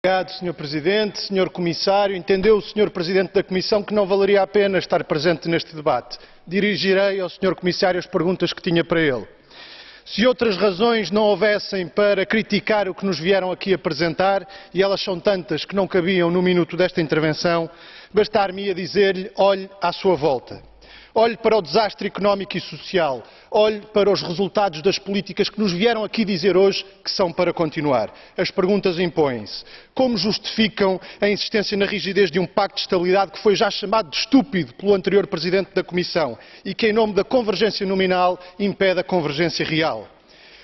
Obrigado, Sr. Presidente. Sr. Comissário, entendeu o Sr. Presidente da Comissão que não valeria a pena estar presente neste debate. Dirigirei ao Sr. Comissário as perguntas que tinha para ele. Se outras razões não houvessem para criticar o que nos vieram aqui apresentar, e elas são tantas que não cabiam no minuto desta intervenção, bastar-me-ia dizer-lhe: olhe à sua volta. Olhe para o desastre económico e social, olhe para os resultados das políticas que nos vieram aqui dizer hoje que são para continuar. As perguntas impõem-se. Como justificam a insistência na rigidez de um pacto de estabilidade que foi já chamado de estúpido pelo anterior Presidente da Comissão e que, em nome da convergência nominal, impede a convergência real?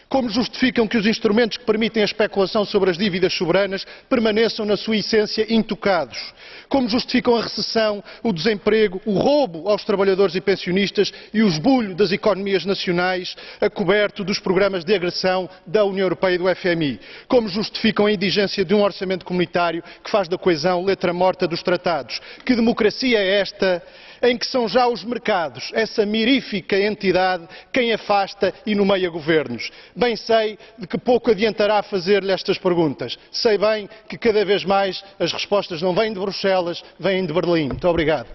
Como justificam que os instrumentos que permitem a especulação sobre as dívidas soberanas permaneçam na sua essência intocados? Como justificam a recessão, o desemprego, o roubo aos trabalhadores e pensionistas e o esbulho das economias nacionais a coberto dos programas de agressão da União Europeia e do FMI? Como justificam a indigência de um orçamento comunitário que faz da coesão letra morta dos tratados? Que democracia é esta em que são já os mercados, essa mirífica entidade, quem afasta e nomeia governos? Bem sei de que pouco adiantará fazer-lhe estas perguntas. Sei bem que cada vez mais as respostas não vêm de Bruxelas, vêm de Berlim. Muito obrigado.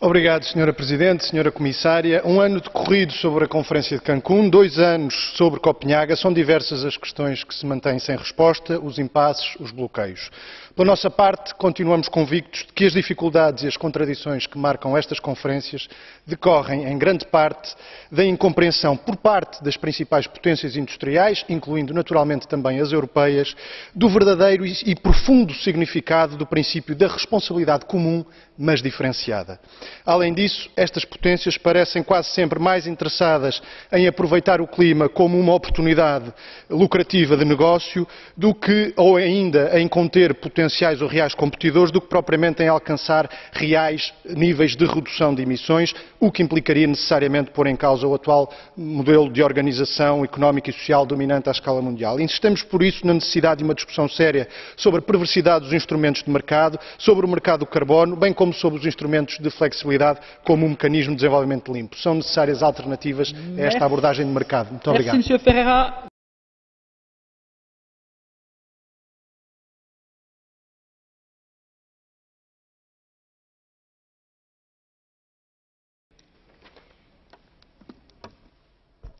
Obrigado, Sra. Presidente, Sra. Comissária. Um ano decorrido sobre a Conferência de Cancún, 2 anos sobre Copenhaga, são diversas as questões que se mantêm sem resposta, os impasses, os bloqueios. Pela nossa parte, continuamos convictos de que as dificuldades e as contradições que marcam estas conferências decorrem, em grande parte, da incompreensão por parte das principais potências industriais, incluindo naturalmente também as europeias, do verdadeiro e profundo significado do princípio da responsabilidade comum, mas diferenciada. Além disso, estas potências parecem quase sempre mais interessadas em aproveitar o clima como uma oportunidade lucrativa de negócio do que, ou ainda, em conter potenciais ou reais competidores, do que propriamente em alcançar reais níveis de redução de emissões, o que implicaria necessariamente pôr em causa o atual modelo de organização económica e social dominante à escala mundial. Insistimos, por isso, na necessidade de uma discussão séria sobre a perversidade dos instrumentos de mercado, sobre o mercado do carbono, bem como sobre os instrumentos de flexibilidade como um mecanismo de desenvolvimento limpo. São necessárias alternativas a esta abordagem de mercado. Muito obrigado. Merci, Monsieur Ferreira.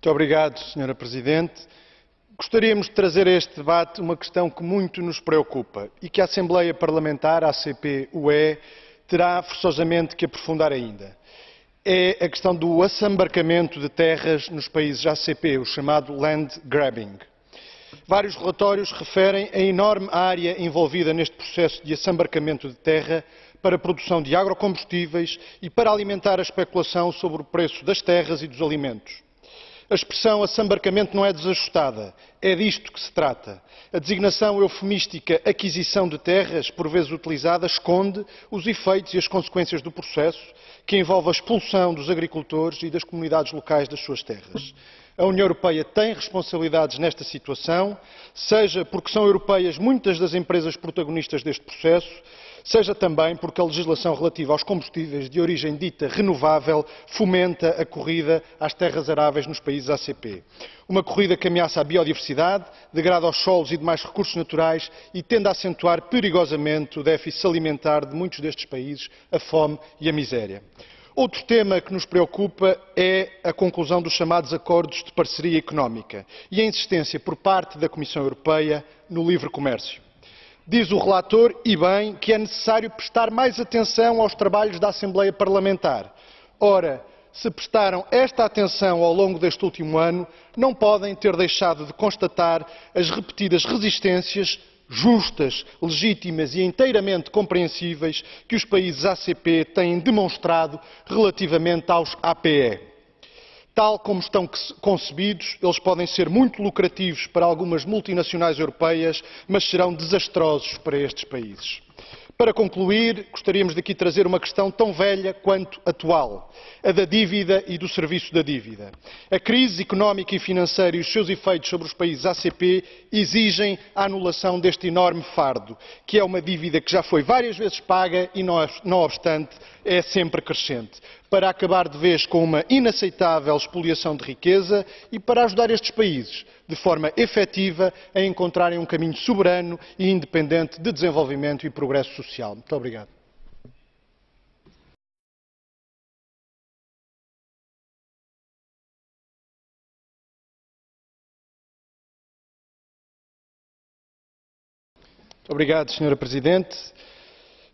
Muito obrigado, Sra. Presidente. Gostaríamos de trazer a este debate uma questão que muito nos preocupa e que a Assembleia Parlamentar, a ACP-UE, terá forçosamente que aprofundar ainda. É a questão do assambarcamento de terras nos países ACP, o chamado land grabbing. Vários relatórios referem a enorme área envolvida neste processo de assambarcamento de terra para a produção de agrocombustíveis e para alimentar a especulação sobre o preço das terras e dos alimentos. A expressão assambarcamento não é desajustada, é disto que se trata. A designação eufemística aquisição de terras, por vezes utilizada, esconde os efeitos e as consequências do processo, que envolve a expulsão dos agricultores e das comunidades locais das suas terras. A União Europeia tem responsabilidades nesta situação, seja porque são europeias muitas das empresas protagonistas deste processo, seja também porque a legislação relativa aos combustíveis de origem dita renovável fomenta a corrida às terras aráveis nos países ACP. Uma corrida que ameaça a biodiversidade, degrada os solos e demais recursos naturais e tende a acentuar perigosamente o déficit alimentar de muitos destes países, a fome e a miséria. Outro tema que nos preocupa é a conclusão dos chamados acordos de parceria económica e a insistência por parte da Comissão Europeia no livre comércio. Diz o relator, e bem, que é necessário prestar mais atenção aos trabalhos da Assembleia Parlamentar. Ora, se prestaram esta atenção ao longo deste último ano, não podem ter deixado de constatar as repetidas resistências justas, legítimas e inteiramente compreensíveis que os países ACP têm demonstrado relativamente aos APE. Tal como estão concebidos, eles podem ser muito lucrativos para algumas multinacionais europeias, mas serão desastrosos para estes países. Para concluir, gostaríamos de aqui trazer uma questão tão velha quanto atual, a da dívida e do serviço da dívida. A crise económica e financeira e os seus efeitos sobre os países ACP exigem a anulação deste enorme fardo, que é uma dívida que já foi várias vezes paga e, não obstante, é sempre crescente, para acabar de vez com uma inaceitável expoliação de riqueza e para ajudar estes países, de forma efetiva, a encontrarem um caminho soberano e independente de desenvolvimento e progresso social. Muito obrigado. Muito obrigado, Sra. Presidente.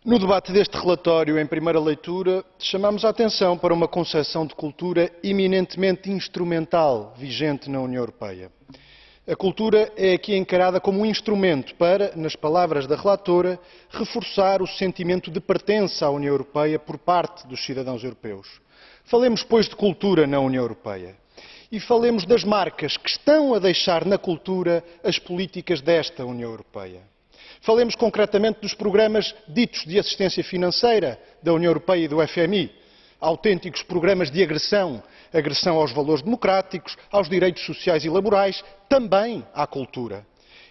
No debate deste relatório, em primeira leitura, chamamos a atenção para uma concepção de cultura eminentemente instrumental vigente na União Europeia. A cultura é aqui encarada como um instrumento para, nas palavras da relatora, reforçar o sentimento de pertença à União Europeia por parte dos cidadãos europeus. Falemos, pois, de cultura na União Europeia. E falemos das marcas que estão a deixar na cultura as políticas desta União Europeia. Falemos concretamente dos programas ditos de assistência financeira da União Europeia e do FMI, autênticos programas de agressão aos valores democráticos, aos direitos sociais e laborais, também à cultura.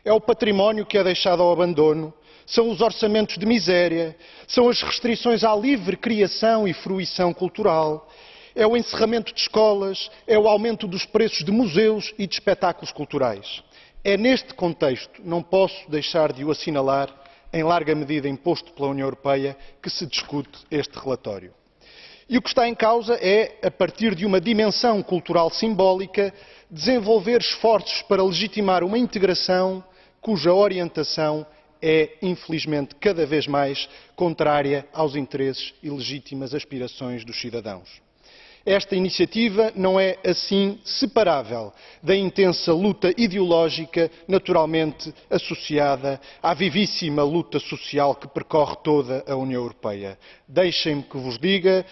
É o património que é deixado ao abandono, são os orçamentos de miséria, são as restrições à livre criação e fruição cultural, é o encerramento de escolas, é o aumento dos preços de museus e de espetáculos culturais. É neste contexto, não posso deixar de o assinalar, em larga medida imposto pela União Europeia, que se discute este relatório. E o que está em causa é, a partir de uma dimensão cultural simbólica, desenvolver esforços para legitimar uma integração cuja orientação é, infelizmente, cada vez mais contrária aos interesses e legítimas aspirações dos cidadãos. Esta iniciativa não é, assim, separável da intensa luta ideológica naturalmente associada à vivíssima luta social que percorre toda a União Europeia. Deixem-me que vos diga,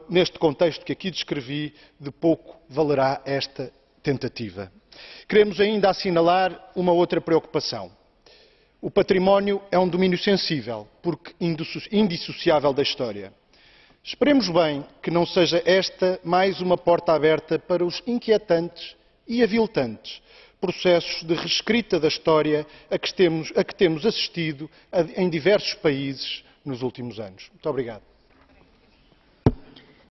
neste contexto que aqui descrevi, de pouco valerá esta tentativa. Queremos ainda assinalar uma outra preocupação. O património é um domínio sensível, porque indissociável da história. Esperemos bem que não seja esta mais uma porta aberta para os inquietantes e aviltantes processos de reescrita da história a que temos assistido em diversos países nos últimos anos. Muito obrigado.